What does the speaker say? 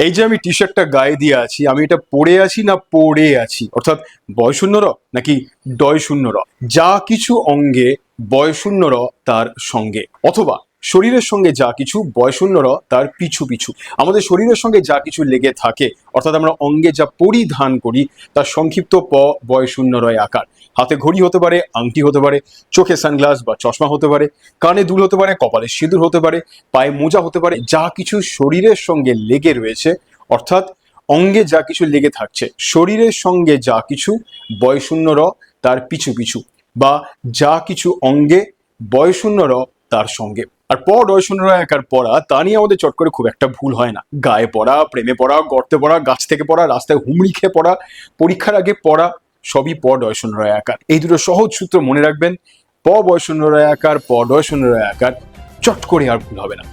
এই যে আমি টি শার্টটা গায়ে দিয়ে আছি, আমি এটা পরে আছি না পড়ে আছি, অর্থাৎ বয় শূন্য র নাকি ডয় শূন্য র। যা কিছু অঙ্গে বয় শূন্য র তার সঙ্গে, অথবা শরীরের সঙ্গে যা কিছু বয় শূন্য র তার পিছু পিছু। আমাদের শরীরের সঙ্গে যা কিছু লেগে থাকে, অর্থাৎ আমরা অঙ্গে যা পরিধান করি তার সংক্ষিপ্ত প বয় শূন্য রয় আকার। হাতে ঘড়ি হতে পারে, আংটি হতে পারে, চোখে সানগ্লাস বা চশমা হতে পারে, কানে দুল হতে পারে, কপালে সিঁদুর হতে পারে, পায়ে মোজা হতে পারে। যা কিছু শরীরের সঙ্গে লেগে রয়েছে, অর্থাৎ অঙ্গে যা কিছু লেগে থাকছে, শরীরের সঙ্গে যা কিছু বয় শূন্য র তার পিছু পিছু, বা যা কিছু অঙ্গে বয় শূন্য র তার সঙ্গে। আর প ডয় শূন্য র একার পড়া, তা নিয়ে আমাদের চট করে খুব একটা ভুল হয় না। গায়ে পড়া, প্রেমে পড়া, গর্তে পড়া, গাছ থেকে পড়া, রাস্তায় হুমড়ি খেয়ে পড়া, পরীক্ষার আগে পড়া, সবই প ডয় শূন্য র আকার। এই দুটো সহজ সূত্র মনে রাখবেন, প বয় শূন্য র আকার, প ডয় শূন্য র আকার, চট করে আর ভুল হবে না।